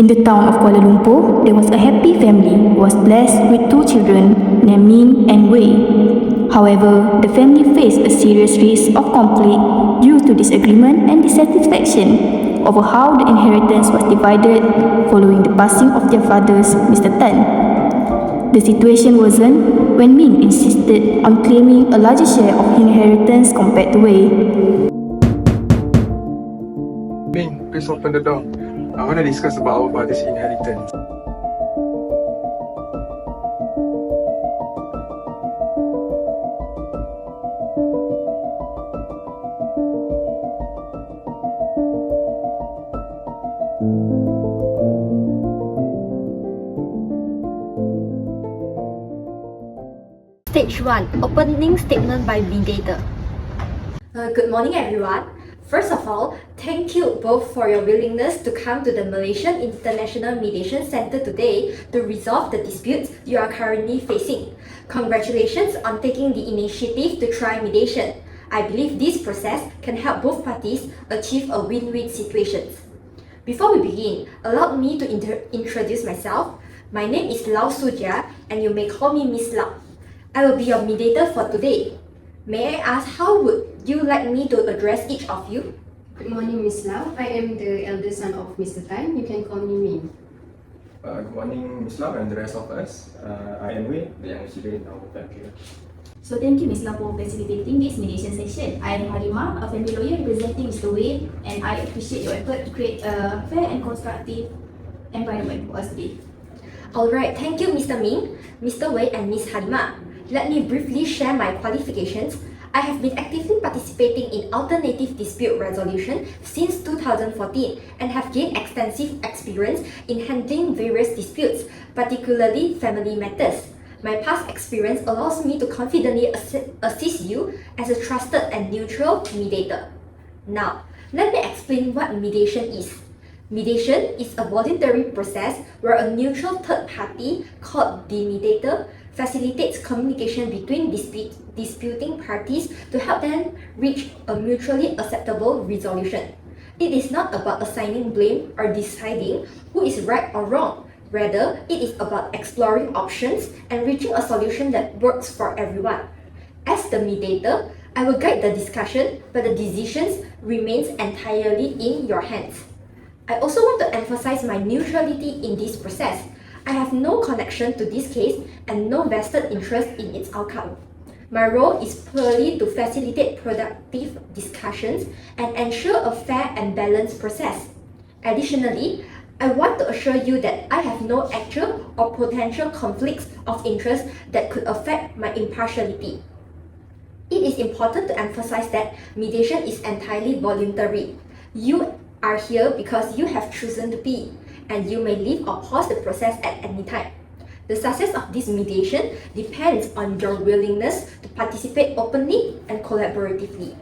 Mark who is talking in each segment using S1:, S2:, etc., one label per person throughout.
S1: In the town of Kuala Lumpur, there was a happy family who was blessed with 2 children named Ming and Wei. However, the family faced a serious risk of conflict due to disagreement and dissatisfaction over how the inheritance was divided following the passing of their fathers, Mr. Tan. The situation worsened when Ming insisted on claiming a larger share of inheritance compared to Wei.
S2: Ming, please open the door. I want to discuss about our father's inheritance.
S3: Stage 1. Opening statement by mediator. Good morning, everyone. First of all, thank you both for your willingness to come to the Malaysian International Mediation Centre today to resolve the disputes you are currently facing. Congratulations on taking the initiative to try mediation. I believe this process can help both parties achieve a win-win situation. Before we begin, allow me to introduce myself. My name is Lau Sujia, and you may call me Miss Lau. I will be your mediator for today. May I ask, how would you like me to address each of you?
S4: Good morning, Miss Lau. I am the eldest son of Mr. Tan. You can call me Min.
S5: Good morning, Ms. Lau and the rest of us. I am Wei, the youngest children in our family.
S1: So thank you, Ms. Lau, for facilitating this mediation session. I am Harima, a family lawyer representing Mr. Wei, and I appreciate your effort to create a fair and constructive environment for us today.
S3: Alright, thank you, Mr. Ming, Mr. Wei, and Ms. Harima. Let me briefly share my qualifications. I have been actively participating in alternative dispute resolution since 2014 and have gained extensive experience in handling various disputes, particularly family matters. My past experience allows me to confidently assist you as a trusted and neutral mediator. Now, let me explain what mediation is. Mediation is a voluntary process where a neutral third party, called the mediator, facilitates communication between disputing parties to help them reach a mutually acceptable resolution. It is not about assigning blame or deciding who is right or wrong. Rather, it is about exploring options and reaching a solution that works for everyone. As the mediator, I will guide the discussion, but the decisions remains entirely in your hands. I also want to emphasize my neutrality in this process. I have no connection to this case and no vested interest in its outcome. My role is purely to facilitate productive discussions and ensure a fair and balanced process. Additionally, I want to assure you that I have no actual or potential conflicts of interest that could affect my impartiality. It is important to emphasize that mediation is entirely voluntary. You are here because you have chosen to be, and you may leave or pause the process at any time. The success of this mediation depends on your willingness to participate openly and collaboratively.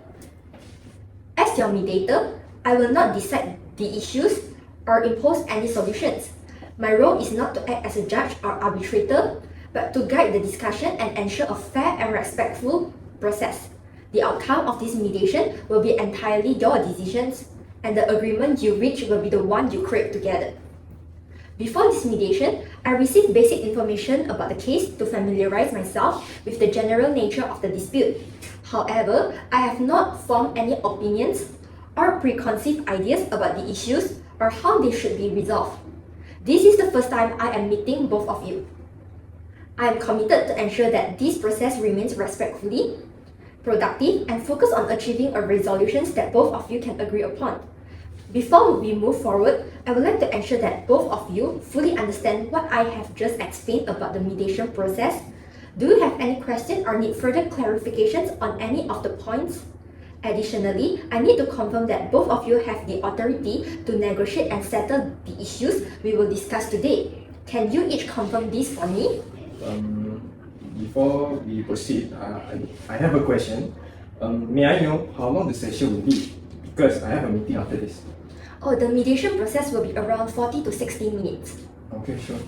S3: As your mediator, I will not decide the issues or impose any solutions. My role is not to act as a judge or arbitrator, but to guide the discussion and ensure a fair and respectful process. The outcome of this mediation will be entirely your decisions, and the agreement you reach will be the one you create together. Before this mediation, I received basic information about the case to familiarize myself with the general nature of the dispute. However, I have not formed any opinions or preconceived ideas about the issues or how they should be resolved. This is the first time I am meeting both of you. I am committed to ensure that this process remains respectfully, productive, and focused on achieving a resolution that both of you can agree upon. Before we move forward, I would like to ensure that both of you fully understand what I have just explained about the mediation process. Do you have any questions or need further clarifications on any of the points? Additionally, I need to confirm that both of you have the authority to negotiate and settle the issues we will discuss today. Can you each confirm this for me?
S5: Before we proceed, I have a question. May I know how long the session will be? Because I have a meeting after this.
S3: Oh, the mediation process will be around 40 to 60 minutes.
S5: Okay, sure.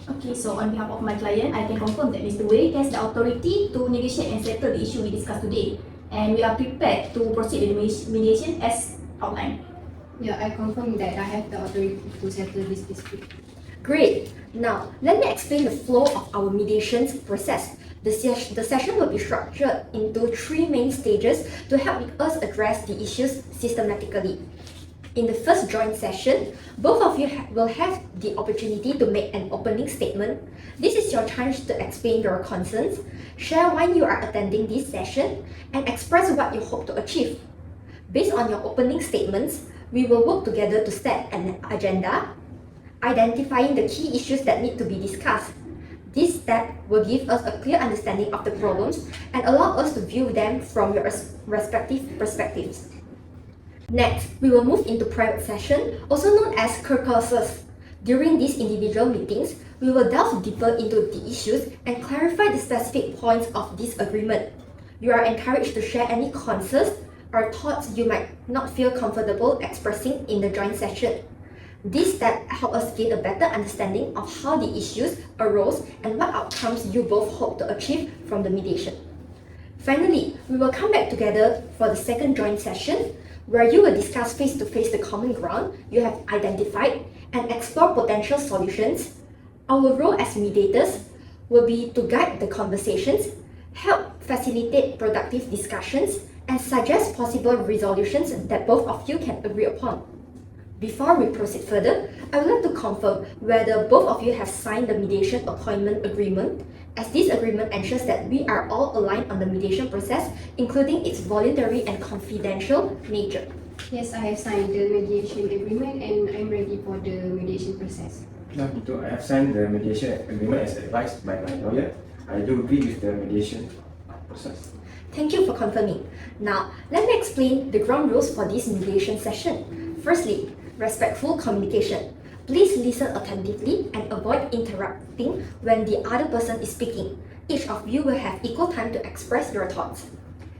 S1: Okay, so on behalf of my client, I can confirm that Mr. Wei has the authority to negotiate and settle the issue we discussed today, and we are prepared to proceed with the mediation as outlined.
S4: Yeah, I confirm that I have the authority to settle this dispute.
S3: Great. Now, let me explain the flow of our mediation process. The session will be structured into 3 main stages to help us address the issues systematically. In the first joint session, both of you will have the opportunity to make an opening statement. This is your chance to explain your concerns, share why you are attending this session, and express what you hope to achieve. Based on your opening statements, we will work together to set an agenda, identifying the key issues that need to be discussed. This step will give us a clear understanding of the problems and allow us to view them from your respective perspectives. Next, we will move into private session, also known as caucuses. During these individual meetings, we will delve deeper into the issues and clarify the specific points of disagreement. You are encouraged to share any concerns or thoughts you might not feel comfortable expressing in the joint session. This step helps us gain a better understanding of how the issues arose and what outcomes you both hope to achieve from the mediation. Finally, we will come back together for the second joint session, where you will discuss face-to-face the common ground you have identified and explore potential solutions. Our role as mediators will be to guide the conversations, help facilitate productive discussions, and suggest possible resolutions that both of you can agree upon. Before we proceed further, I would like to confirm whether both of you have signed the mediation appointment agreement, as this agreement ensures that we are all aligned on the mediation process, including its voluntary and confidential nature.
S4: Yes, I have signed the mediation agreement and I'm ready for the mediation process.
S5: Now, itu, I have signed the mediation agreement as advised by my lawyer. I do agree with the mediation process.
S3: Thank you for confirming. Now, let me explain the ground rules for this mediation session. Firstly, respectful communication. Please listen attentively and avoid interrupting when the other person is speaking. Each of you will have equal time to express your thoughts.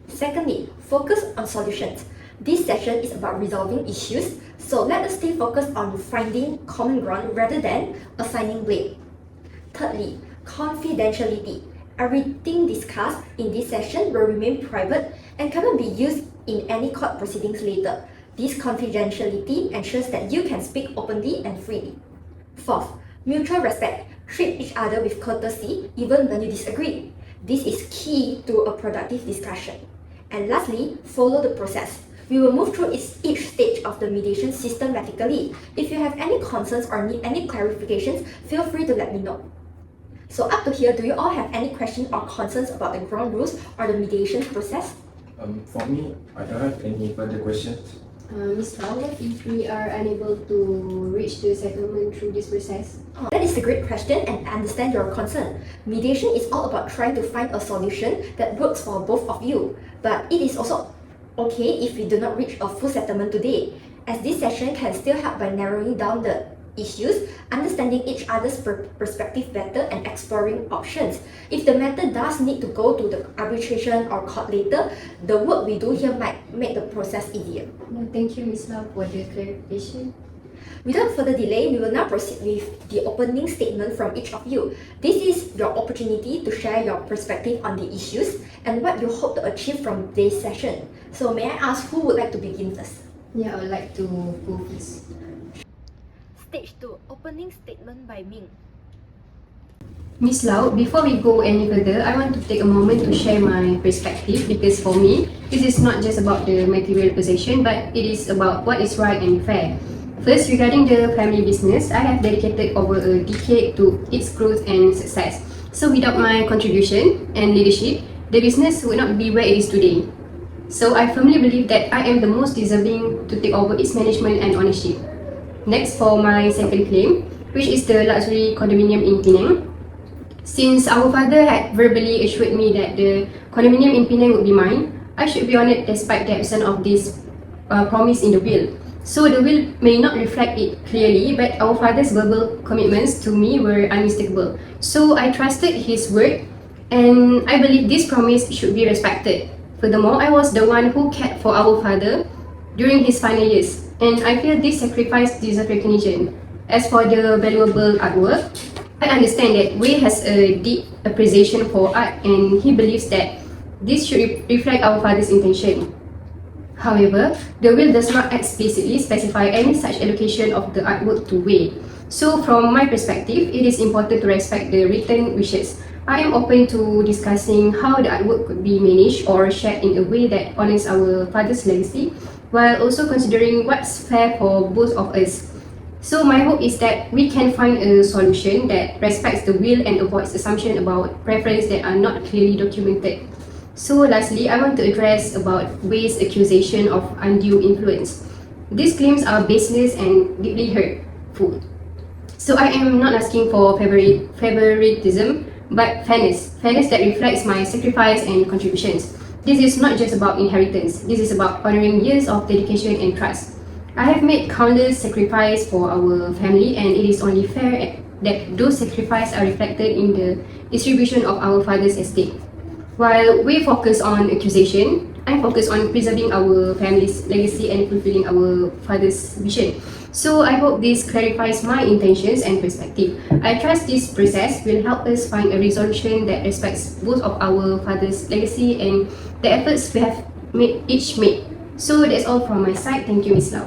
S3: Secondly, focus on solutions. This session is about resolving issues, so let us stay focused on finding common ground rather than assigning blame. Thirdly, confidentiality. Everything discussed in this session will remain private and cannot be used in any court proceedings later. This confidentiality ensures that you can speak openly and freely. Fourth, mutual respect. Treat each other with courtesy even when you disagree. This is key to a productive discussion. And lastly, follow the process. We will move through each stage of the mediation systematically. If you have any concerns or need any clarifications, feel free to let me know. So up to here, do you all have any questions or concerns about the ground rules or the mediation process?
S5: For me, I don't have any further questions.
S4: Ms. Lau, what if we are unable to reach the settlement through this process?
S3: That is a great question, and I understand your concern. Mediation is all about trying to find a solution that works for both of you. But it is also okay if we do not reach a full settlement today, as this session can still help by narrowing down the issues, understanding each other's perspective better, and exploring options. If the matter does need to go to the arbitration or court later, the work we do here might make the process easier.
S4: No, thank you, Ms. Lau, for the clarification.
S3: Without further delay, we will now proceed with the opening statement from each of you. This is your opportunity to share your perspective on the issues and what you hope to achieve from today's session. So may I ask who would like to begin first?
S4: Yeah, I would like to go first.
S3: Stage 2, opening statement by Ming.
S4: Ms. Lau, before we go any further, I want to take a moment to share my perspective, because for me, this is not just about the material possession, but it is about what is right and fair. First, regarding the family business, I have dedicated over a decade to its growth and success. So without my contribution and leadership, the business would not be where it is today. So I firmly believe that I am the most deserving to take over its management and ownership. Next, for my second claim, which is the luxury condominium in Penang. Since our father had verbally assured me that the condominium in Penang would be mine, I should be honoured despite the absence of this promise in the will. So the will may not reflect it clearly, but our father's verbal commitments to me were unmistakable. So I trusted his word, and I believe this promise should be respected. Furthermore, I was the one who cared for our father during his final years, and I feel this sacrifice deserves recognition. As for the valuable artwork, I understand that Wei has a deep appreciation for art, and he believes that this should reflect our father's intention. However, the will does not explicitly specify any such allocation of the artwork to Wei. So from my perspective, it is important to respect the written wishes. I am open to discussing how the artwork could be managed or shared in a way that honors our father's legacy, while also considering what's fair for both of us. So my hope is that we can find a solution that respects the will and avoids assumption about preference that are not clearly documented. So lastly, I want to address about Wei's accusation of undue influence. These claims are baseless and deeply hurtful. So I am not asking for favoritism, but fairness that reflects my sacrifice and contributions. This is not just about inheritance, this is about honoring years of dedication and trust. I have made countless sacrifices for our family, and it is only fair that those sacrifices are reflected in the distribution of our father's estate. While we focus on accusation, I focus on preserving our family's legacy and fulfilling our father's vision. So I hope this clarifies my intentions and perspective. I trust this process will help us find a resolution that respects both of our father's legacy and the efforts we have each made. So that's all from my side. Thank you, Ms. Lau.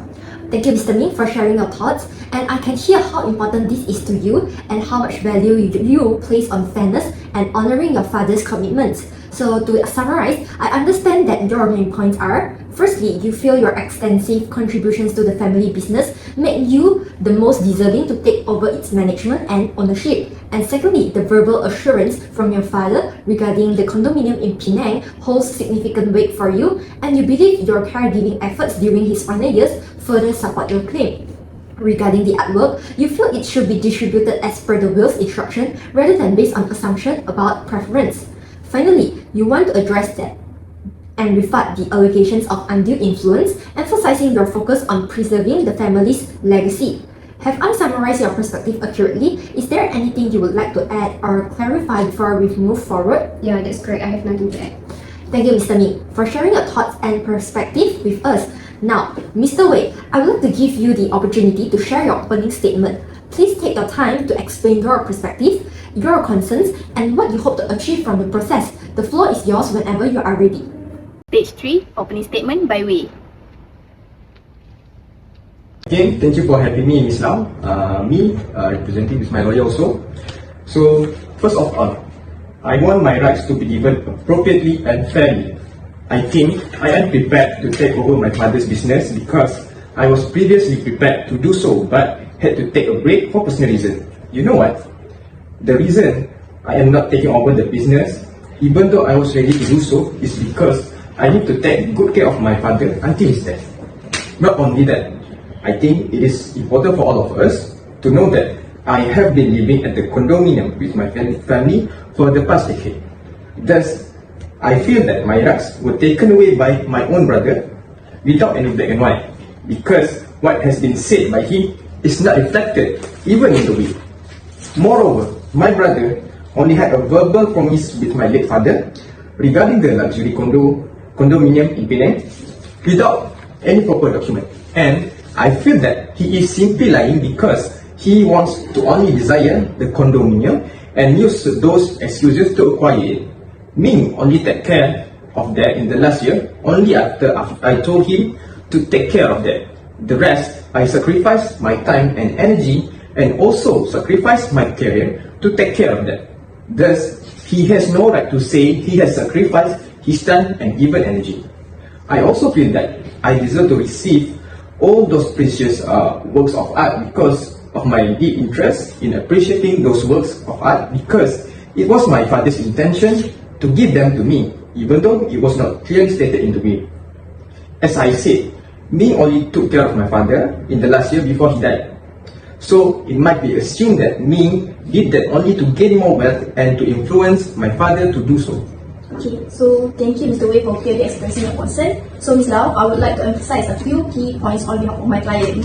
S3: Thank you, Mr. Ming, for sharing your thoughts. And I can hear how important this is to you and how much value you place on fairness and honoring your father's commitments. So to summarize, I understand that your main points are: firstly, you feel your extensive contributions to the family business make you the most deserving to take over its management and ownership. And secondly, the verbal assurance from your father regarding the condominium in Penang holds significant weight for you, and you believe your caregiving efforts during his final years further support your claim. Regarding the artwork, you feel it should be distributed as per the will's instruction rather than based on assumption about preference. Finally, you want to address that and rebut the allegations of undue influence, emphasizing your focus on preserving the family's legacy. Have I summarized your perspective accurately? Is there anything you would like to add or clarify before we move forward?
S4: Yeah, that's correct. I have nothing to add.
S3: Thank you, Mr. Ming, for sharing your thoughts and perspective with us. Now, Mr. Wei, I would like to give you the opportunity to share your opening statement. Please take your time to explain your perspective, your concerns, and what you hope to achieve from the process. The floor is yours whenever you are ready.
S1: Page 3, opening statement by Wei.
S5: Again, thank you for having me, Ms. Lau. Representing with my lawyer also. So, first of all, I want my rights to be given appropriately and fairly. I think I am prepared to take over my father's business because I was previously prepared to do so but had to take a break for personal reasons. You know what? The reason I am not taking over the business, even though I was ready to do so, is because I need to take good care of my father until his death. Not only that, I think it is important for all of us to know that I have been living at the condominium with my family for the past decade. Thus, I feel that my rights were taken away by my own brother without any black and white, because what has been said by him is not reflected even in the will. Moreover, my brother only had a verbal promise with my late father regarding the luxury condominium in Penang without any proper document. And I feel that he is simply lying because he wants to only desire the condominium and use those excuses to acquire it. Ming only take care of that in the last year, only after I told him to take care of that. The rest, I sacrificed my time and energy and also sacrificed my career to take care of that. Thus, he has no right to say he has sacrificed his time and given energy. I also feel that I deserve to receive all those precious works of art because of my deep interest in appreciating those works of art, because it was my father's intention to give them to me, even though it was not clearly stated in the will. As I said, Ming only took care of my father in the last year before he died. So it might be assumed that Ming did that only to gain more wealth and to influence my father to do so.
S6: Okay, so thank you, Mr. Wei, for clearly expressing your concern. So, Ms. Lau, I would like to emphasize a few key points on behalf of my client.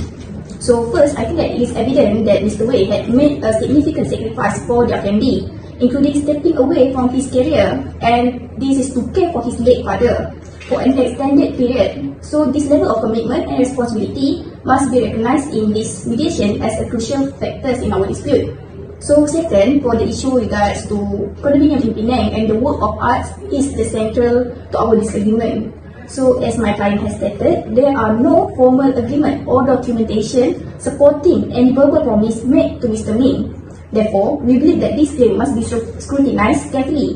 S6: So, first, I think that it is evident that Mr. Wei had made a significant sacrifice for their family, including stepping away from his career, and this is to care for his late father for an extended period. So, this level of commitment and responsibility must be recognized in this mediation as a crucial factors in our dispute. So second, for the issue regards to condominium in Penang and the work of art is the central to our disagreement. So, as my client has stated, there are no formal agreement or documentation supporting any verbal promise made to Mr. Min. Therefore, we believe that this claim must be scrutinized carefully.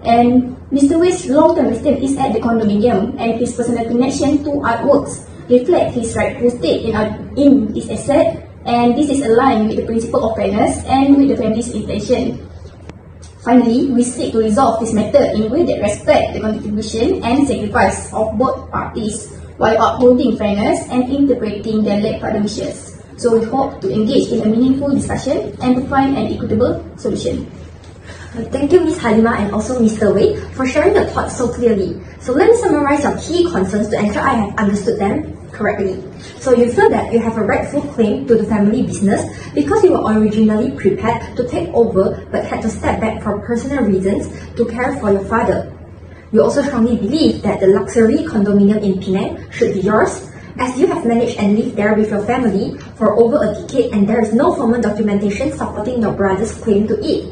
S6: And Mr. Wei's long-term residence is at the condominium, and his personal connection to artworks reflect his rightful stake in this asset, and this is aligned with the principle of fairness and with the family's intention. Finally, we seek to resolve this matter in a way that respect the contribution and sacrifice of both parties while upholding fairness and interpreting their late father wishes. So we hope to engage in a meaningful discussion and to find an equitable solution.
S3: Thank you, Ms. Halima and also Mr. Wei for sharing your thoughts so clearly. So let me summarize your key concerns to ensure I have understood them correctly. So you feel that you have a rightful claim to the family business because you were originally prepared to take over but had to step back for personal reasons to care for your father. You also strongly believe that the luxury condominium in Penang should be yours as you have managed and lived there with your family for over a decade and there is no formal documentation supporting your brother's claim to it.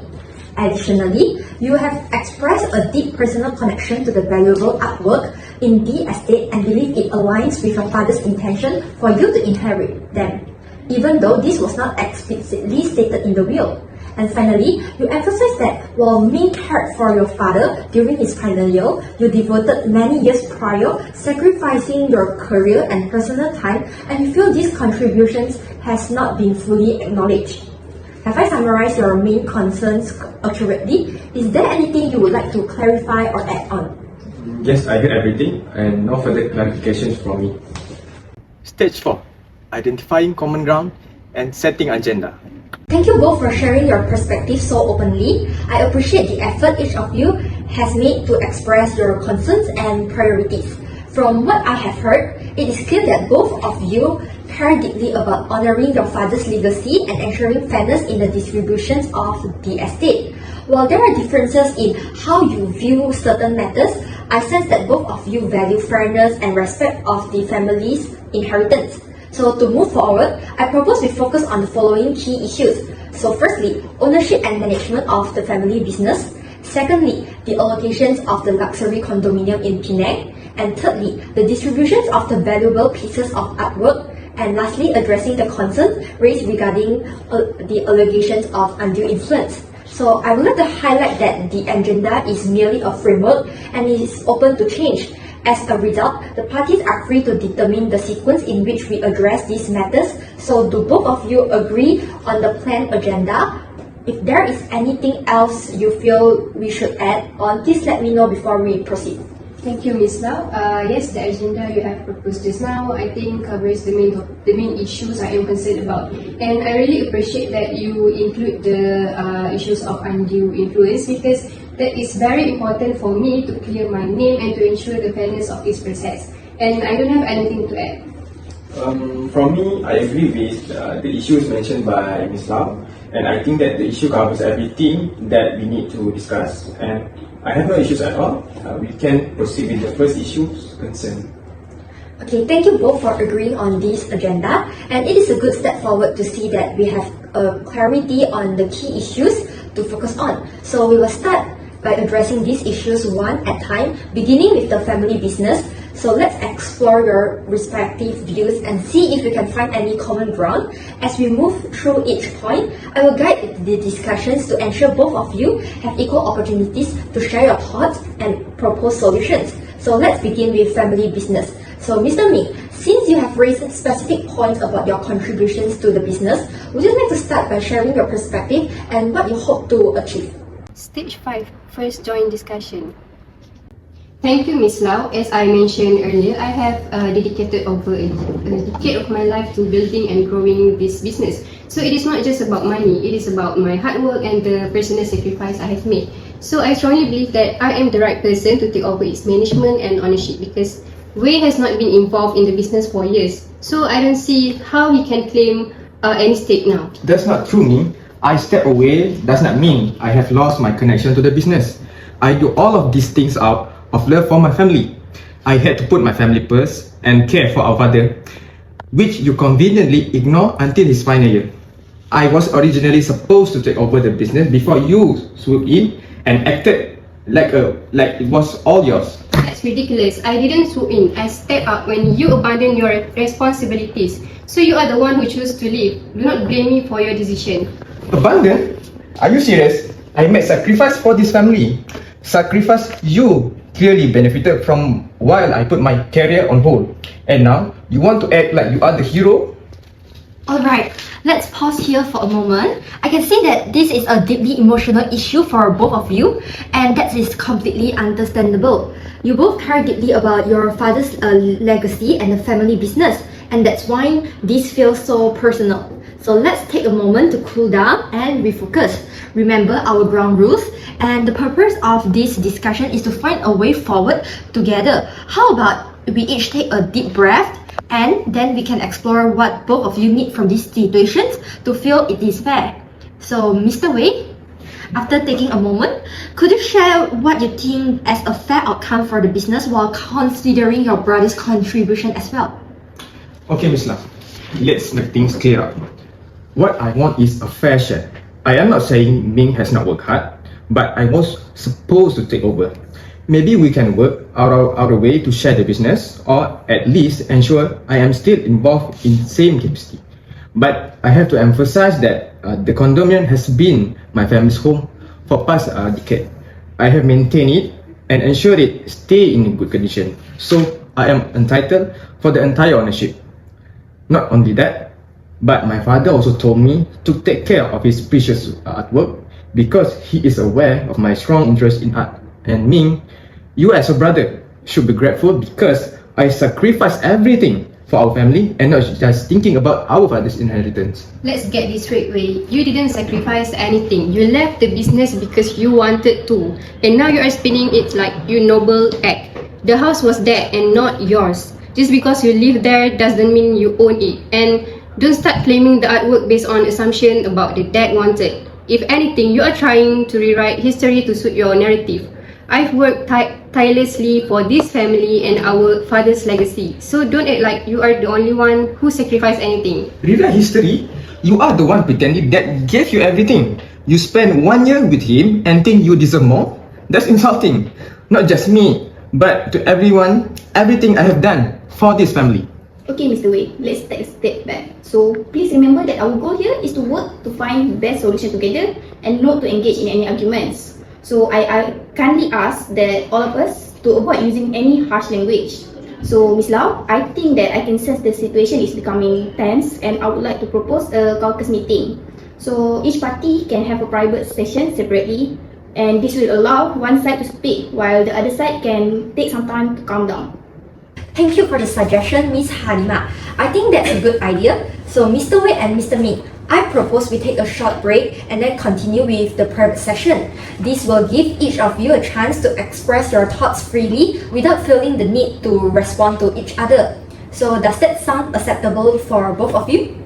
S3: Additionally, you have expressed a deep personal connection to the valuable artwork in the estate and believe it aligns with your father's intention for you to inherit them, even though this was not explicitly stated in the will. And finally, you emphasize that while Min cared for your father during his final year, you devoted many years prior, sacrificing your career and personal time, and you feel these contributions has not been fully acknowledged. Have I summarized your main concerns accurately? Is there anything you would like to clarify or add on?
S5: Yes, I heard everything and no further clarifications from me.
S2: Stage 4. Identifying common ground and setting agenda.
S3: Thank you both for sharing your perspective so openly. I appreciate the effort each of you has made to express your concerns and priorities. From what I have heard, it is clear that both of you care deeply about honoring your father's legacy and ensuring fairness in the distributions of the estate. While there are differences in how you view certain matters, I sense that both of you value fairness and respect of the family's inheritance. So to move forward, I propose we focus on the following key issues. So firstly, ownership and management of the family business. Secondly, the allocations of the luxury condominium in Penang. And thirdly, the distributions of the valuable pieces of artwork. And lastly, addressing the concerns raised regarding the allegations of undue influence. So I would like to highlight that the agenda is merely a framework and is open to change. As a result, the parties are free to determine the sequence in which we address these matters. So do both of you agree on the planned agenda? If there is anything else you feel we should add on, please let me know before we proceed.
S4: Thank you, Ms. Lau. Yes, the agenda you have proposed just now, I think covers the main issues I am concerned about. And I really appreciate that you include the issues of undue influence because that is very important for me to clear my name and to ensure the fairness of this process. And I don't have anything to add.
S5: From me, I agree with the issues mentioned by Ms. Lau, and I think that the issue covers everything that we need to discuss. And I have no issues at all. We can proceed with the first issues concerned.
S3: Okay, thank you both for agreeing on this agenda, and it is a good step forward to see that we have clarity on the key issues to focus on. So we will start by addressing these issues one at a time, beginning with the family business. So let's explore your respective views and see if we can find any common ground. As we move through each point, I will guide the discussions to ensure both of you have equal opportunities to share your thoughts and propose solutions. So let's begin with family business. So Mr. Ming, since you have raised specific points about your contributions to the business, would you like to start by sharing your perspective and what you hope to achieve?
S4: Stage 5, first joint discussion. Thank you, Ms. Lau. As I mentioned earlier, I have dedicated over a decade of my life to building and growing this business. So it is not just about money, it is about my hard work and the personal sacrifice I have made. So I strongly believe that I am the right person to take over its management and ownership because Wei has not been involved in the business for years. So I don't see how he can claim any stake now.
S5: That's not true, Min. I step away does not mean I have lost my connection to the business. I do all of these things out of love for my family. I had to put my family first and care for our father, which you conveniently ignore until his final year. I was originally supposed to take over the business before you swooped in and acted like it was all yours.
S4: That's ridiculous. I didn't swoop in. I stepped up when you abandoned your responsibilities. So you are the one who chose to leave. Do not blame me for your decision.
S5: Abandon? Are you serious? I made sacrifice for this family. Sacrifice you clearly benefited from while I put my career on hold. And now you want to act like you are the hero?
S3: Alright, let's pause here for a moment. I can see that this is a deeply emotional issue for both of you, and that is completely understandable. You both care deeply about your father's legacy and the family business, and that's why this feels so personal. So let's take a moment to cool down and refocus. Remember our ground rules, and the purpose of this discussion is to find a way forward together. How about we each take a deep breath, and then we can explore what both of you need from these situations to feel it is fair. So, Mr. Wei, after taking a moment, could you share what you think as a fair outcome for the business while considering your brother's contribution as well?
S5: Okay, Miss Lam, let's make things clear up. What I want is a fair share. I am not saying Ming has not worked hard, but I was supposed to take over. Maybe we can work out a way to share the business, or at least ensure I am still involved in same capacity. But I have to emphasize that the condominium has been my family's home for past decade. I have maintained it and ensured it stay in good condition. So I am entitled for the entire ownership. Not only that, but my father also told me to take care of his precious artwork because he is aware of my strong interest in art. And Ming, you as a brother should be grateful because I sacrificed everything for our family and not just thinking about our father's inheritance.
S4: Let's get this straight, Wei. You didn't sacrifice anything. You left the business because you wanted to. And now you are spinning it like you noble act. The house was there and not yours. Just because you live there doesn't mean you own it. And don't start claiming the artwork based on assumption about the dad wanted. If anything, you are trying to rewrite history to suit your narrative. I've worked tirelessly for this family and our father's legacy. So don't act like you are the only one who sacrificed anything.
S5: Rewrite history? You are the one pretending that gave you everything. You spent 1 year with him and think you deserve more? That's insulting. Not just me, but to everyone, everything I have done for this family.
S6: Okay, Mr. Wei, let's take a step back. So please remember that our goal here is to work to find the best solution together and not to engage in any arguments. So I kindly ask that all of us to avoid using any harsh language. So Ms. Lau, I think that I can sense the situation is becoming tense and I would like to propose a caucus meeting. So each party can have a private session separately and this will allow one side to speak while the other side can take some time to calm down.
S3: Thank you for the suggestion, Ms. Halima. I think that's a good idea. So, Mr. Wei and Mr. Min, I propose we take a short break and then continue with the private session. This will give each of you a chance to express your thoughts freely without feeling the need to respond to each other. So, does that sound acceptable for both of you?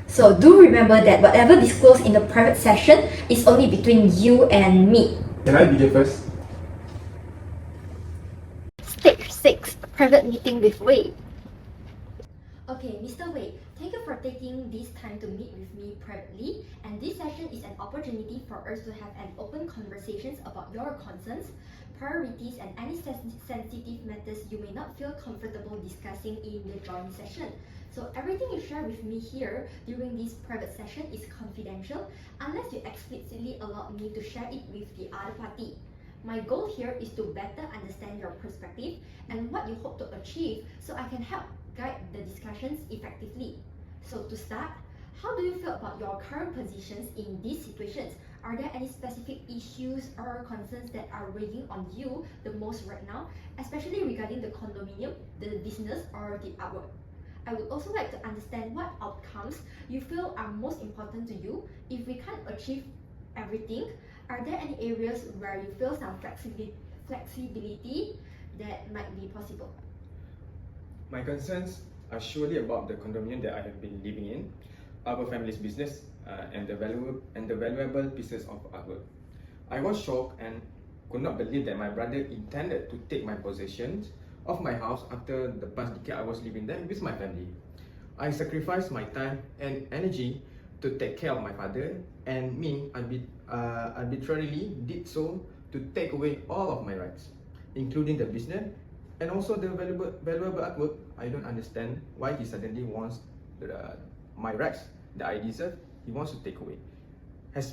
S3: So, do remember that whatever disclosed in the private session is only between you and me.
S2: Can I begin first?
S3: Stage 6, private meeting with Wei. Okay, Mr. Wei, thank you for taking this time to meet with me privately, and this session is an opportunity for us to have an open conversations about your concerns, priorities, and any sensitive matters you may not feel comfortable discussing in the joint session. So everything you share with me here during this private session is confidential unless you explicitly allow me to share it with the other party. My goal here is to better understand your perspective and what you hope to achieve so I can help guide the discussions effectively. So to start, how do you feel about your current positions in these situations? Are there any specific issues or concerns that are weighing on you the most right now, especially regarding the condominium, the business, or the artwork? I would also like to understand what outcomes you feel are most important to you. If we can't achieve everything, are there any areas where you feel some flexibility that might be possible?
S5: My concerns are surely about the condominium that I have been living in, our family's business, and the valuable pieces of artwork. I was shocked and could not believe that my brother intended to take my possessions of my house after the past decade I was living there with my family. I sacrificed my time and energy to take care of my father, and me, arbitrarily did so to take away all of my rights, including the business and also the valuable artwork. I don't understand why he suddenly wants my rights that I deserve. He wants to take away. Has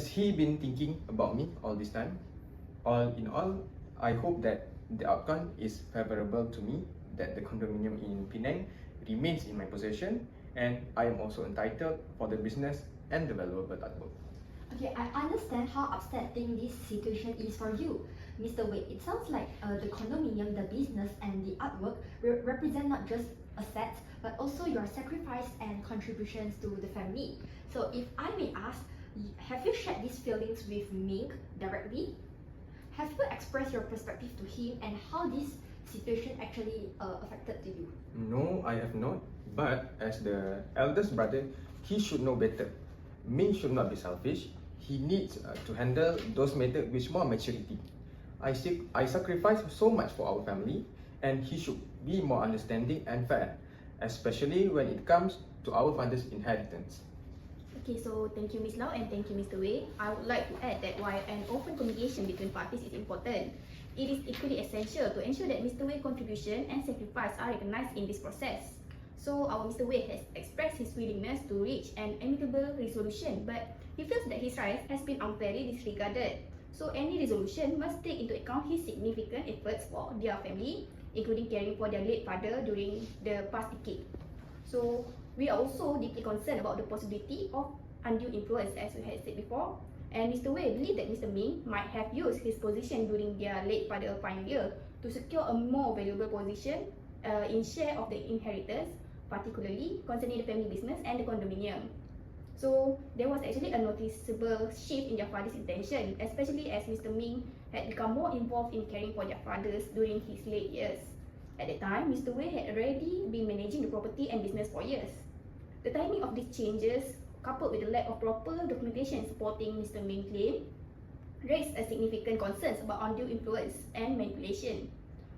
S5: he been thinking about me all this time? All in all, I hope that the outcome is favorable to me, that the condominium in Penang remains in my possession, and I am also entitled for the business and the valuable artwork.
S3: Okay, I understand how upsetting this situation is for you, Mr. Wade. It sounds like the condominium, the business, and the artwork represent not just assets, but also your sacrifice and contributions to the family. So if I may ask, have you shared these feelings with Ming directly? Have you expressed your perspective to him and how this situation actually affected to you?
S5: No, I have not. But as the eldest brother, he should know better. Ming should not be selfish. He needs to handle those matters with more maturity. I sacrifice so much for our family, and he should be more understanding and fair, especially when it comes to our father's inheritance.
S1: Okay, so thank you, Ms. Lau, and thank you, Mr. Wei. I would like to add that while an open communication between parties is important, it is equally essential to ensure that Mr. Wei's contribution and sacrifice are recognized in this process. So our Mr. Wei has expressed his willingness to reach an amicable resolution, but he feels that his rights has been unfairly disregarded. So any resolution must take into account his significant efforts for their family, including caring for their late father during the past decade. So we are also deeply concerned about the possibility of undue influence, as we had said before. And Mr. Wei believes that Mr. Ming might have used his position during their late father's final year to secure a more valuable position in share of the inheritance, particularly concerning the family business and the condominium. So there was actually a noticeable shift in their father's intention, especially as Mr. Ming had become more involved in caring for their fathers during his late years. At that time, Mr. Wei had already been managing the property and business for years. The timing of these changes, coupled with the lack of proper documentation supporting Mr. Ming's claim, raised a significant concerns about undue influence and manipulation.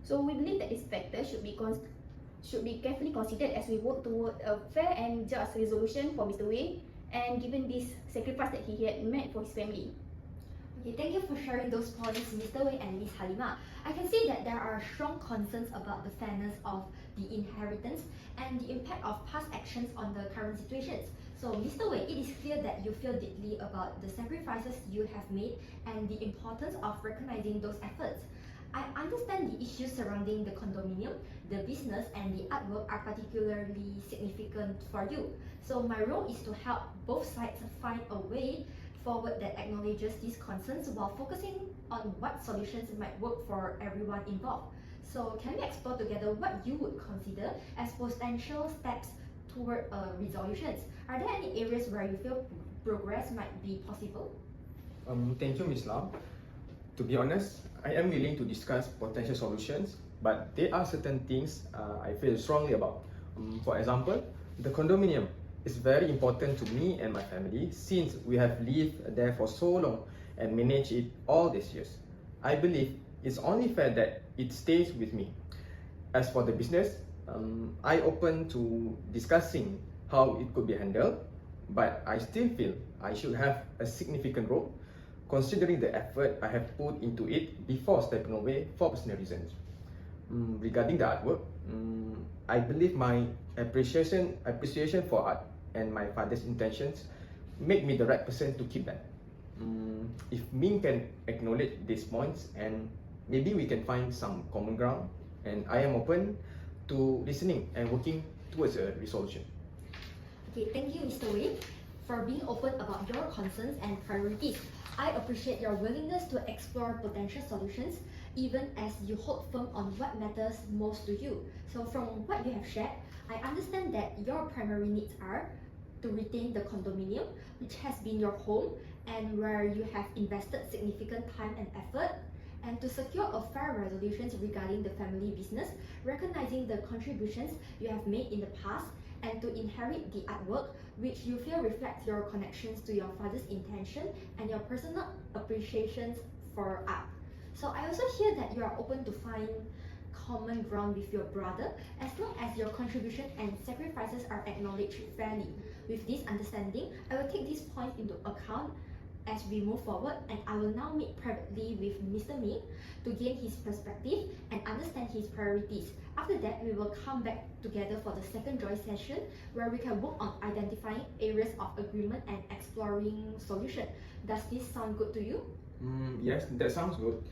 S1: So we believe that this factor should be carefully considered as we work toward a fair and just resolution for Mr. Wei, and given this sacrifice that he had made for his family.
S3: Okay, thank you for sharing those points, Mr. Wei and Ms. Halima. I can see that there are strong concerns about the fairness of the inheritance and the impact of past actions on the current situations. So, Mr. Wei, it is clear that you feel deeply about the sacrifices you have made and the importance of recognizing those efforts. I understand the issues surrounding the condominium, the business, and the artwork are particularly significant for you. So my role is to help both sides find a way forward that acknowledges these concerns while focusing on what solutions might work for everyone involved. So can we explore together what you would consider as potential steps toward resolutions? Are there any areas where you feel progress might be possible?
S5: Thank you, Ms. Lau. To be honest, I am willing to discuss potential solutions, but there are certain things I feel strongly about. For example, the condominium is very important to me and my family since we have lived there for so long and managed it all these years. I believe it's only fair that it stays with me. As for the business, I open to discussing how it could be handled, but I still feel I should have a significant role considering the effort I have put into it before stepping away for personal reasons. Regarding the artwork, I believe my appreciation for art and my father's intentions make me the right person to keep that. If Ming can acknowledge these points, and maybe we can find some common ground, and I am open to listening and working towards a resolution.
S3: Okay, thank you, Mr. Wei, for being open about your concerns and priorities. I appreciate your willingness to explore potential solutions, even as you hold firm on what matters most to you. So from what you have shared, I understand that your primary needs are to retain the condominium, which has been your home and where you have invested significant time and effort, and to secure a fair resolution regarding the family business, recognizing the contributions you have made in the past, and to inherit the artwork, which you feel reflects your connections to your father's intention and your personal appreciations for art. So I also hear that you are open to find common ground with your brother as long as your contribution and sacrifices are acknowledged fairly. With this understanding, I will take these points into account as we move forward, and I will now meet privately with Mr. Ming to gain his perspective and understand his priorities. After that, we will come back together for the second joint session where we can work on identifying areas of agreement and exploring solutions. Does this sound good to you?
S5: Yes, that sounds good.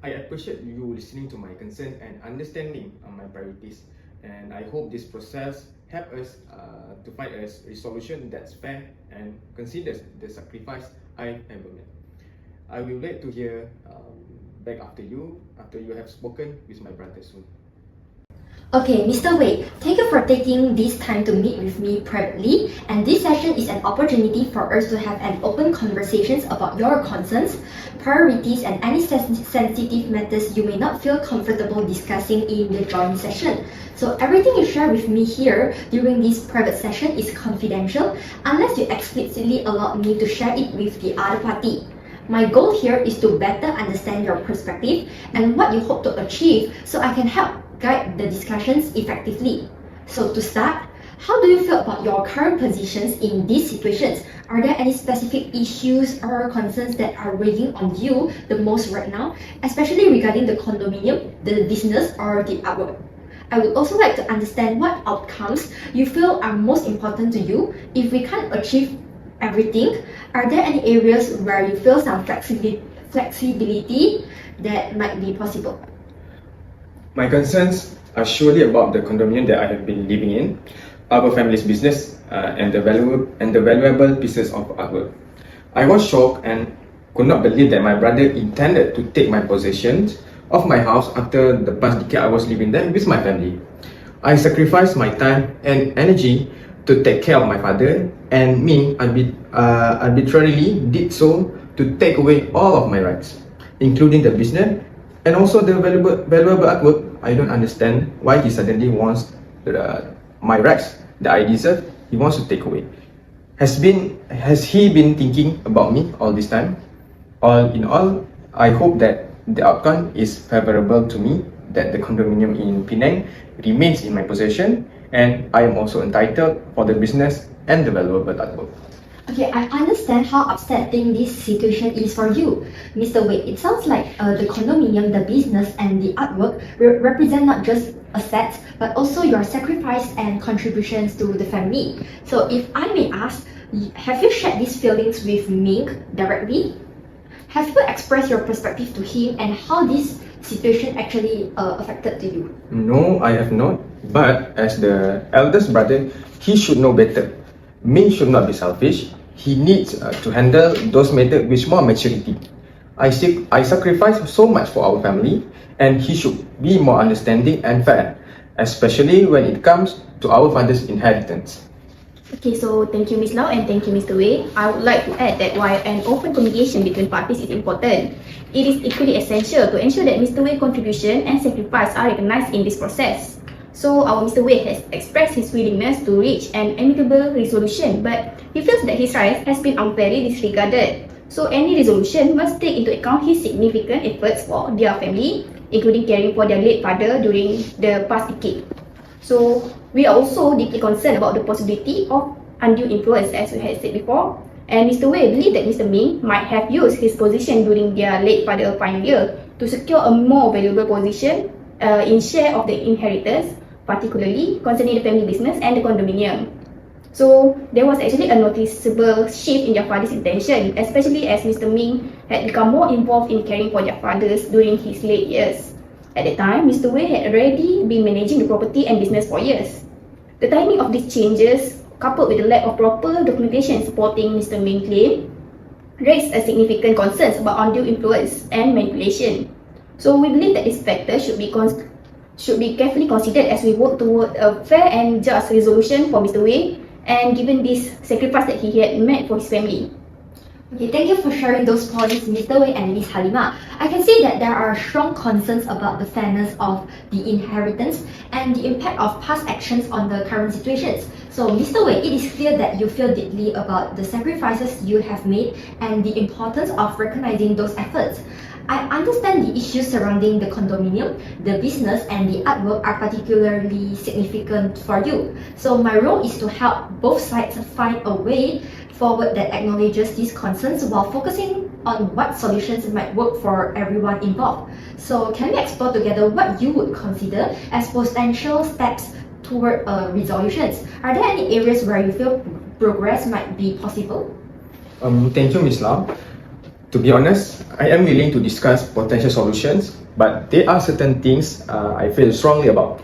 S5: I appreciate you listening to my concern and understanding my priorities. And I hope this process help us to find a solution that's fair and considers the sacrifice I have made. I will wait to hear back after you have spoken with my brother soon.
S3: Okay, Mr. Wei, thank you for taking this time to meet with me privately. And this session is an opportunity for us to have an open conversations about your concerns, priorities, and any sensitive matters you may not feel comfortable discussing in the joint session. So everything you share with me here during this private session is confidential unless you explicitly allow me to share it with the other party. My goal here is to better understand your perspective and what you hope to achieve so I can help guide the discussions effectively. So to start, how do you feel about your current positions in these situations? Are there any specific issues or concerns that are weighing on you the most right now, especially regarding the condominium, the business, or the artwork? I would also like to understand what outcomes you feel are most important to you. If we can't achieve everything, are there any areas where you feel some flexibility that might be possible?
S5: My concerns are surely about the condominium that I have been living in, our family's business, and the valuable pieces of artwork. I was shocked and could not believe that my brother intended to take my possessions of my house after the past decade I was living there with my family. I sacrificed my time and energy to take care of my father, and Ming arbitrarily did so to take away all of my rights, including the business and also the valuable artwork. I don't understand why he suddenly wants my rights that I deserve. He wants to take away. Has he been thinking about me all this time? All in all, I hope that the outcome is favorable to me, that the condominium in Penang remains in my possession, and I am also entitled for the business and the valuable artwork.
S3: Okay, I understand how upsetting this situation is for you, Mr. Wei. It sounds like the condominium, the business, and the artwork represent not just assets, but also your sacrifice and contributions to the family. So if I may ask, have you shared these feelings with Ming directly? Have you expressed your perspective to him and how this situation actually affected to you?
S5: No, I have not. But as the eldest brother, he should know better. Ming should not be selfish. He needs to handle those matters with more maturity. I sacrifice so much for our family, and he should be more understanding and fair, especially when it comes to our father's inheritance.
S6: Okay, so thank you, Ms. Lau, and thank you, Mr. Wei. I would like to add that while an open communication between parties is important, it is equally essential to ensure that Mr. Wei's contribution and sacrifice are recognized in this process. So our Mr. Wei has expressed his willingness to reach an amicable resolution, but he feels that his rights has been unfairly disregarded. So any resolution must take into account his significant efforts for their family, including caring for their late father during the past decade. So we are also deeply concerned about the possibility of undue influence, as we had said before. And Mr. Wei believes that Mr. Ming might have used his position during their late father's final year to secure a more valuable position in share of the inheritance, particularly concerning the family business and the condominium. So there was actually a noticeable shift in their father's intention, especially as Mr. Ming had become more involved in caring for their fathers during his late years. At that time, Mr. Wei had already been managing the property and business for years. The timing of these changes, coupled with the lack of proper documentation supporting Mr. Ming's claim, raised a significant concerns about undue influence and manipulation. So we believe that this factor should be carefully considered as we work toward a fair and just resolution for Mr. Wei, and given this sacrifice that he had made for his family.
S3: Okay, thank you for sharing those points, Mr. Wei and Ms. Halima. I can see that there are strong concerns about the fairness of the inheritance and the impact of past actions on the current situations. So, Mr. Wei, it is clear that you feel deeply about the sacrifices you have made and the importance of recognizing those efforts. I understand the issues surrounding the condominium, the business, and the artwork are particularly significant for you. So my role is to help both sides find a way forward that acknowledges these concerns while focusing on what solutions might work for everyone involved. So can we explore together what you would consider as potential steps toward resolutions? Are there any areas where you feel progress might be possible?
S5: Thank you, Ms. Lau. To be honest, I am willing to discuss potential solutions, but there are certain things I feel strongly about.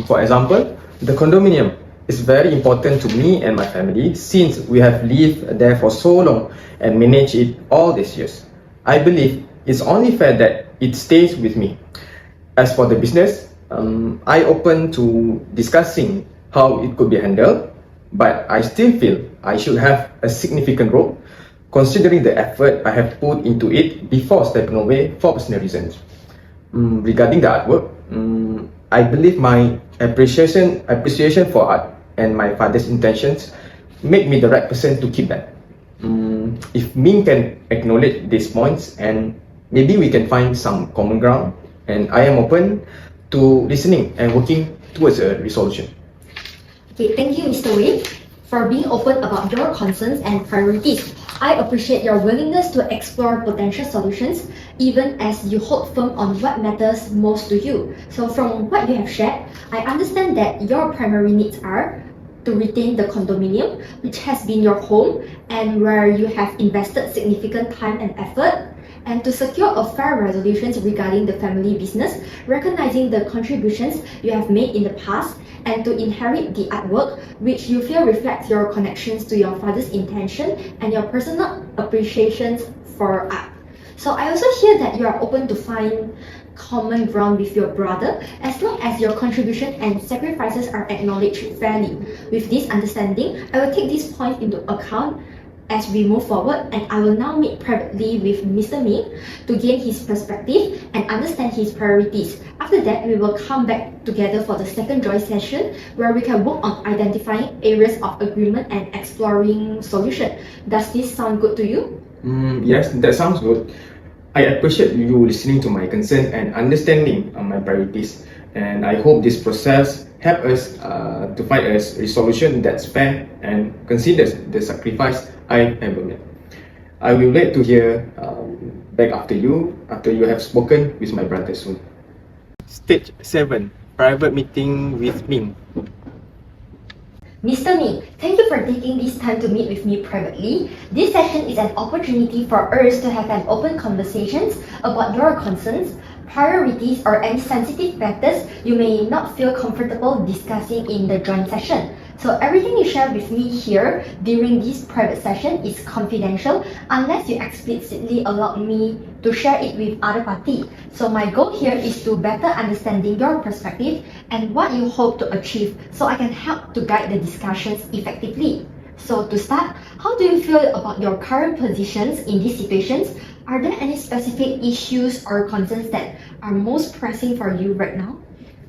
S5: For example, the condominium is very important to me and my family since we have lived there for so long and managed it all these years. I believe it's only fair that it stays with me. As for the business, I open to discussing how it could be handled, but I still feel I should have a significant role considering the effort I have put into it before stepping away for personal reasons. Regarding the artwork, I believe my appreciation for art and my father's intentions make me the right person to keep that. If Ming can acknowledge these points and maybe we can find some common ground, and I am open to listening and working towards a resolution.
S3: Okay, thank you, Mr. Wei, for being open about your concerns and priorities. I appreciate your willingness to explore potential solutions, even as you hold firm on what matters most to you. So from what you have shared, I understand that your primary needs are to retain the condominium, which has been your home and where you have invested significant time and effort, and to secure a fair resolution regarding the family business, recognizing the contributions you have made in the past, and to inherit the artwork which you feel reflects your connections to your father's intention and your personal appreciations for art. So I also hear that you are open to find common ground with your brother as long as your contribution and sacrifices are acknowledged fairly. With this understanding, I will take these points into account as we move forward, and I will now meet privately with Mr. Ming to gain his perspective and understand his priorities. After that, we will come back together for the second joint session where we can work on identifying areas of agreement and exploring solutions. Does this sound good to you?
S5: Yes, that sounds good. I appreciate you listening to my concern and understanding my priorities, and I hope this process help us to find a resolution that's fair and considers the sacrifice I have made. I will wait to hear back after you have spoken with my brother soon. Stage 7, private meeting with Ming.
S3: Mr. Ming, thank you for taking this time to meet with me privately. This session is an opportunity for us to have an open conversations about your concerns, priorities, or any sensitive matters you may not feel comfortable discussing in the joint session. So everything you share with me here during this private session is confidential unless you explicitly allow me to share it with other party. So my goal here is to better understanding your perspective and what you hope to achieve so I can help to guide the discussions effectively. So to start, how do you feel about your current positions in these situations? Are there any specific issues or concerns that are most pressing for you right now?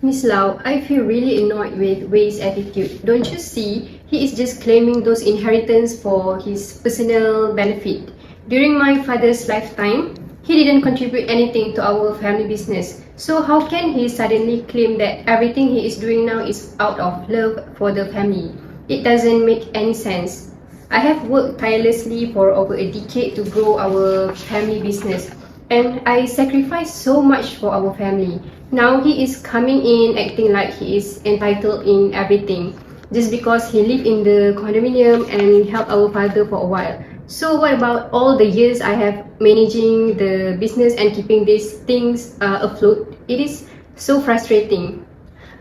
S4: Miss Lau, I feel really annoyed with Wei's attitude. Don't you see? He is just claiming those inheritance for his personal benefit. During my father's lifetime, he didn't contribute anything to our family business. So how can he suddenly claim that everything he is doing now is out of love for the family? It doesn't make any sense. I have worked tirelessly for over a decade to grow our family business, and I sacrificed so much for our family. Now he is coming in acting like he is entitled in everything just because he lived in the condominium and helped our father for a while. So what about all the years I have managing the business and keeping these things afloat? It is so frustrating.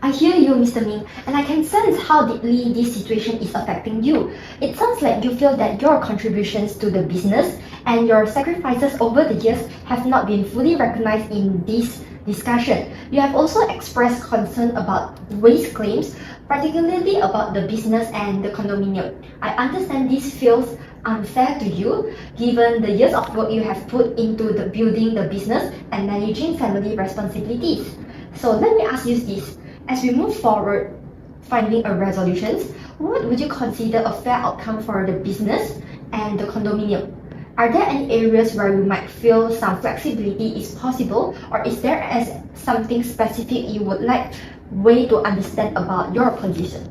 S3: I hear you, Mr. Ming, and I can sense how deeply this situation is affecting you. It sounds like you feel that your contributions to the business and your sacrifices over the years have not been fully recognized in this discussion. You have also expressed concern about waste claims, particularly about the business and the condominium. I understand this feels unfair to you, given the years of work you have put into the building the business and managing family responsibilities. So let me ask you this. As we move forward finding a resolution, what would you consider a fair outcome for the business and the condominium? Are there any areas where you might feel some flexibility is possible, or is there something specific you would like Wei to understand about your position?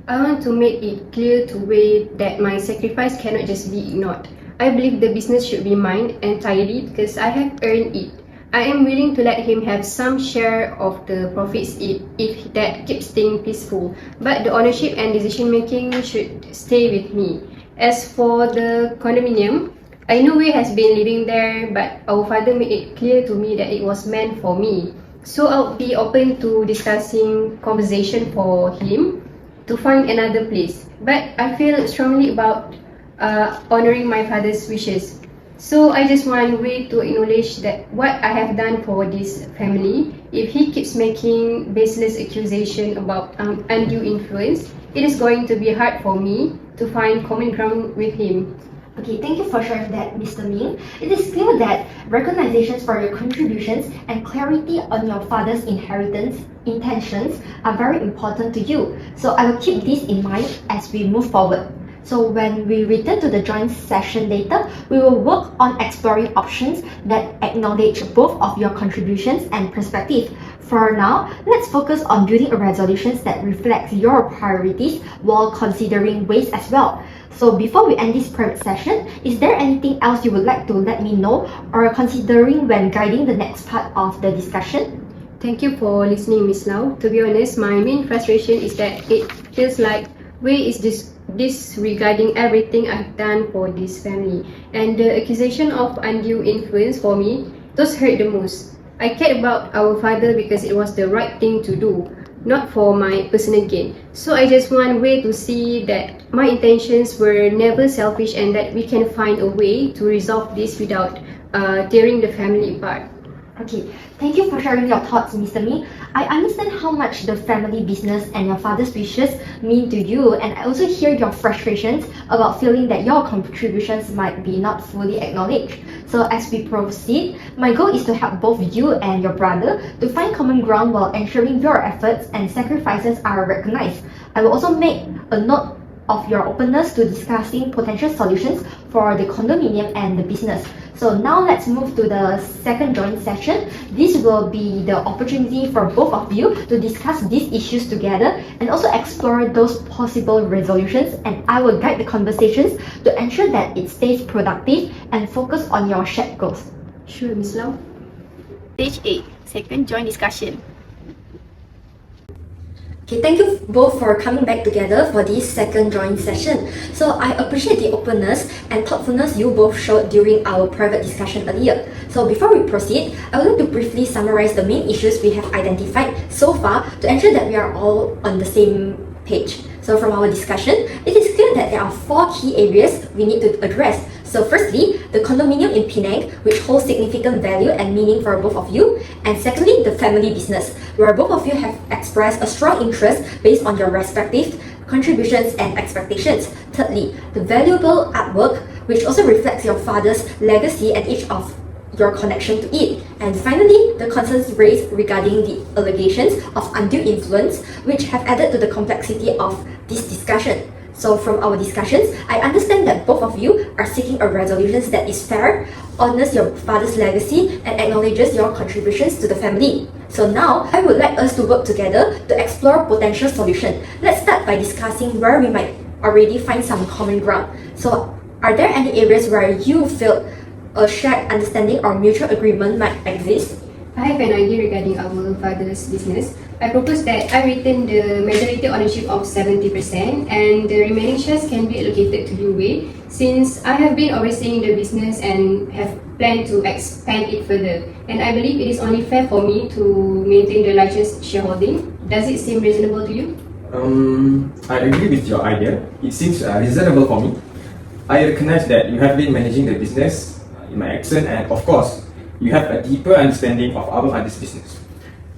S4: I want to make it clear to Wei that my sacrifice cannot just be ignored. I believe the business should be mine entirely because I have earned it. I am willing to let him have some share of the profits if that keeps things peaceful, but the ownership and decision making should stay with me. As for the condominium, I know Wei has been living there, but our father made it clear to me that it was meant for me. So I'll be open to discussing conversation for him to find another place. But I feel strongly about honoring my father's wishes. So I just want Wei to acknowledge that what I have done for this family. If he keeps making baseless accusation about undue influence, it is going to be hard for me to find common ground with him.
S3: Okay, thank you for sharing that, Mr. Ming. It is clear that recognitions for your contributions and clarity on your father's inheritance intentions are very important to you. So I will keep this in mind as we move forward. So when we return to the joint session later, we will work on exploring options that acknowledge both of your contributions and perspective. For now, let's focus on building a resolution that reflects your priorities while considering ways as well. So before we end this private session, is there anything else you would like to let me know or considering when guiding the next part of the discussion?
S4: Thank you for listening, Miss Lau. To be honest, my main frustration is that it feels like Wei is disregarding everything I've done for this family, and the accusation of undue influence for me, those hurt the most. I cared about our father because it was the right thing to do, not for my personal gain. So I just want Wei to see that my intentions were never selfish and that we can find a way to resolve this without tearing the family apart.
S3: Okay, thank you for sharing your thoughts, Mr. Ming. I understand how much the family business and your father's wishes mean to you, and I also hear your frustrations about feeling that your contributions might be not fully acknowledged. So as we proceed, my goal is to help both you and your brother to find common ground while ensuring your efforts and sacrifices are recognized. I will also make a note of your openness to discussing potential solutions for the condominium and the business. So now let's move to the second joint session. This will be the opportunity for both of you to discuss these issues together and also explore those possible resolutions, and I will guide the conversations to ensure that it stays productive and focus on your shared goals.
S4: Sure, Miss Lau.
S1: Stage 8, second joint discussion.
S3: Okay, thank you both for coming back together for this second joint session. So I appreciate the openness and thoughtfulness you both showed during our private discussion earlier. So before we proceed, I would like to briefly summarize the main issues we have identified so far to ensure that we are all on the same page. So from our discussion, it is clear that there are 4 key areas we need to address. So firstly, the condominium in Penang, which holds significant value and meaning for both of you. And secondly, the family business, where both of you have expressed a strong interest based on your respective contributions and expectations. Thirdly, the valuable artwork, which also reflects your father's legacy and each of your connection to it. And finally, the concerns raised regarding the allegations of undue influence, which have added to the complexity of this discussion. So from our discussions, I understand that both of you are seeking a resolution that is fair, honors your father's legacy, and acknowledges your contributions to the family. So now, I would like us to work together to explore potential solutions. Let's start by discussing where we might already find some common ground. So, are there any areas where you feel a shared understanding or mutual agreement might exist?
S4: I have an idea regarding our father's business. I propose that I retain the majority ownership of 70% and the remaining shares can be allocated to you, Wei, since I have been overseeing the business and have planned to expand it further. And I believe it is only fair for me to maintain the largest shareholding. Does it seem reasonable to you?
S5: I agree with your idea. It seems reasonable for me. I recognize that you have been managing the business in my accent, and of course, you have a deeper understanding of our father's business.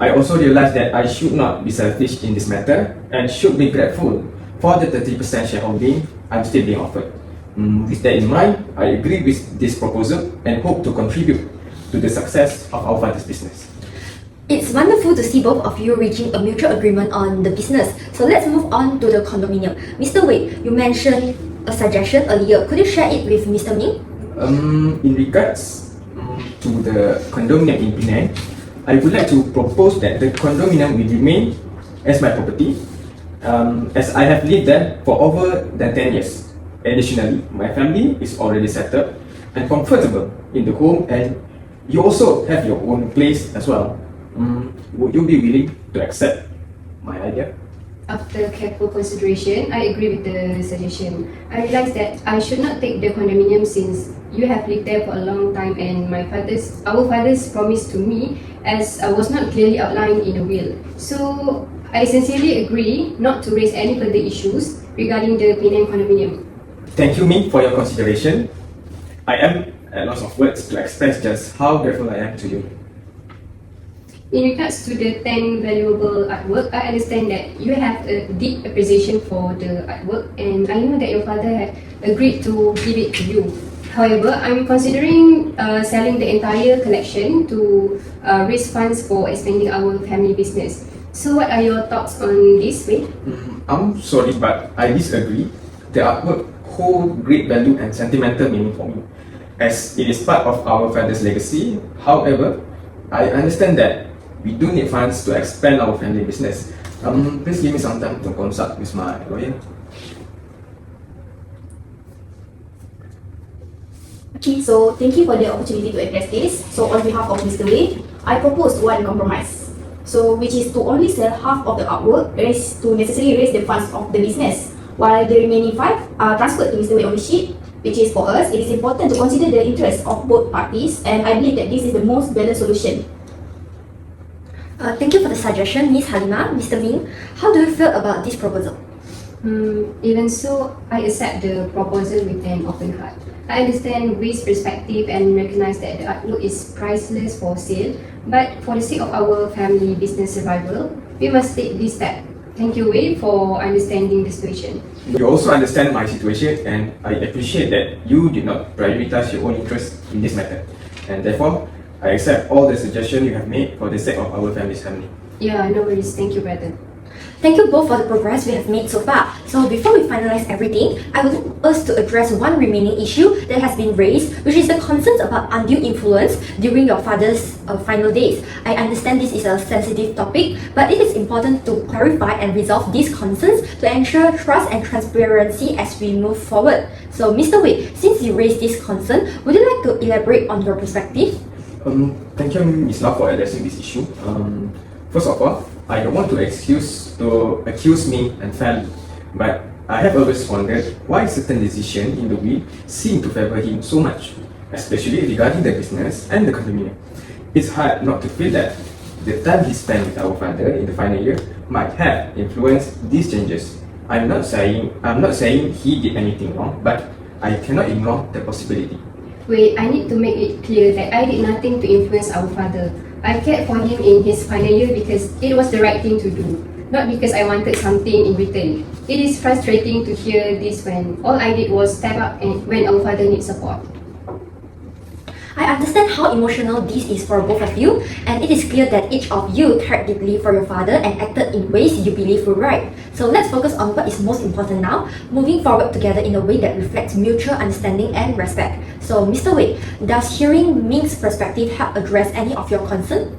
S5: I also realize that I should not be selfish in this matter and should be grateful for the 30% shareholding I'm still being offered. With that in mind, I agree with this proposal and hope to contribute to the success of our father's business.
S3: It's wonderful to see both of you reaching a mutual agreement on the business. So let's move on to the condominium. Mr. Wei, you mentioned a suggestion earlier. Could you share it with Mr. Ming?
S5: In regards to the condominium in Penang, I would like to propose that the condominium will remain as my property, as I have lived there for over than 10 years. Additionally, my family is already settled and comfortable in the home, and you also have your own place as well. Would you be willing to accept my idea?
S4: After careful consideration, I agree with the suggestion. I realize that I should not take the condominium since you have lived there for a long time and our father's promise to me as was not clearly outlined in the will. So I sincerely agree not to raise any further issues regarding the Penang condominium.
S5: Thank you, Min, for your consideration. I am at loss of words to express just how grateful I am to you.
S4: In regards to the 10 valuable artwork, I understand that you have a deep appreciation for the artwork, and I know that your father had agreed to give it to you. However, I'm considering selling the entire collection to raise funds for expanding our family business. So what are your thoughts on this, Wei?
S5: I'm sorry, but I disagree. The artwork hold great value and sentimental meaning for me, as it is part of our father's legacy. However, I understand that we do need funds to expand our family business. Please give me some time to consult with my lawyer.
S6: Okay, so thank you for the opportunity to address this. So on behalf of Mr. Wei, I propose one compromise. So which is to only sell half of the artwork to necessarily raise the funds of the business, while the remaining 5 are transferred to Mr. Wei ownership, which is for us, it is important to consider the interests of both parties, and I believe that this is the most balanced solution.
S3: Thank you for the suggestion, Ms. Halima. Mr. Ming, how do you feel about this proposal?
S4: Even so, I accept the proposal with an open heart. I understand Wei's perspective and recognize that the artwork is priceless for sale, but for the sake of our family business survival, we must take this step. Thank you, Wei, for understanding the situation.
S5: You also understand my situation, and I appreciate that you did not prioritize your own interests in this matter. And therefore, I accept all the suggestions you have made for the sake of our family's family.
S4: Yeah, no worries. Thank you, brother.
S3: Thank you both for the progress we have made so far. So before we finalize everything, I would like us to address one remaining issue that has been raised, which is the concerns about undue influence during your father's final days. I understand this is a sensitive topic, but it is important to clarify and resolve these concerns to ensure trust and transparency as we move forward. So Mr. Wei, since you raised this concern, would you like to elaborate on your perspective?
S5: Thank you, Ms. Lau, for addressing this issue. First of all, I don't want to accuse me unfairly, but I have always wondered why certain decisions in the will seem to favor him so much, especially regarding the business and the condominium. It's hard not to feel that the time he spent with our father in the final year might have influenced these changes. I'm not saying he did anything wrong, but I cannot ignore the possibility.
S4: Wait, I need to make it clear that I did nothing to influence our father. I cared for him in his final year because it was the right thing to do, not because I wanted something in return. It is frustrating to hear this when all I did was step up and when our father needs support.
S3: I understand how emotional this is for both of you, and it is clear that each of you cared deeply for your father and acted in ways you believe were right. So let's focus on what is most important now, moving forward together in a way that reflects mutual understanding and respect. So Mr. Wei, does hearing Ming's perspective help address any of your concerns?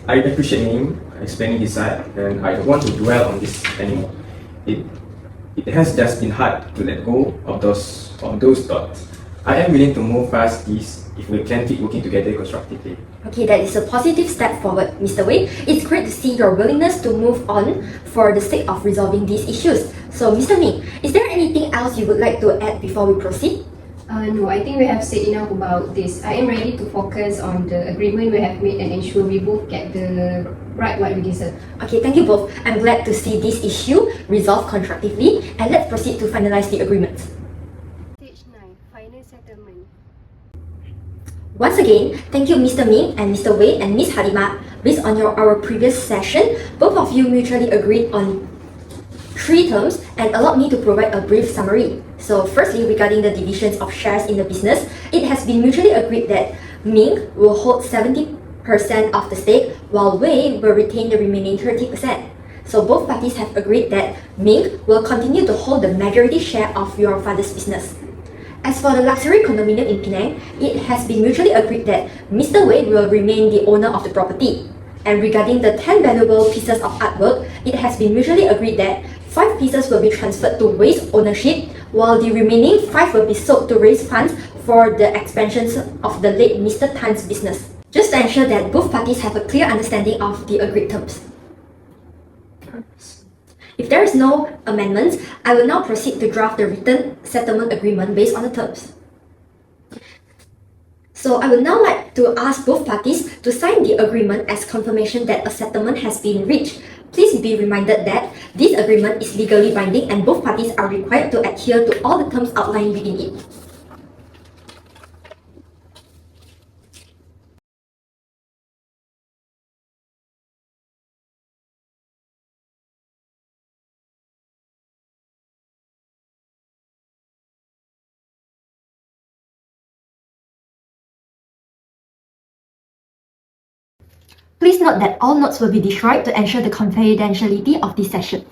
S5: I appreciate him explaining his side, and I don't want to dwell on this anymore. It has just been hard to let go of those thoughts. I am willing to move past this if we can keep working together constructively.
S3: Okay, that is a positive step forward, Mr. Wei. It's great to see your willingness to move on for the sake of resolving these issues. So, Mr. Ming, is there anything else you would like to add before we proceed?
S4: No, I think we have said enough about this. I am ready to focus on the agreement we have made and ensure we both get the right what we deserve.
S3: Okay, thank you both. I'm glad to see this issue resolved constructively, and let's proceed to finalize the agreement.
S4: Stage 9, final settlement.
S3: Once again, thank you Mr. Ming and Mr. Wei and Ms. Halima. Based on our previous session, both of you mutually agreed on 3 terms and allowed me to provide a brief summary. So firstly, regarding the divisions of shares in the business, it has been mutually agreed that Ming will hold 70% of the stake while Wei will retain the remaining 30%. So both parties have agreed that Ming will continue to hold the majority share of your father's business. As for the luxury condominium in Penang, it has been mutually agreed that Mr. Wei will remain the owner of the property. And regarding the 10 valuable pieces of artwork, it has been mutually agreed that 5 pieces will be transferred to Wei's ownership, while the remaining 5 will be sold to raise funds for the expansions of the late Mr. Tan's business. Just to ensure that both parties have a clear understanding of the agreed terms. If there is no amendments, I will now proceed to draft the written settlement agreement based on the terms. So I would now like to ask both parties to sign the agreement as confirmation that a settlement has been reached. Please be reminded that this agreement is legally binding and both parties are required to adhere to all the terms outlined within it. Please note that all notes will be destroyed to ensure the confidentiality of this session.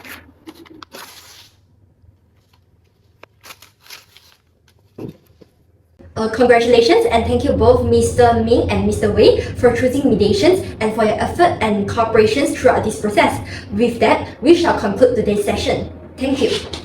S3: Congratulations and thank you both Mr. Ming and Mr. Wei for choosing mediations and for your effort and cooperation throughout this process. With that, we shall conclude today's session. Thank you.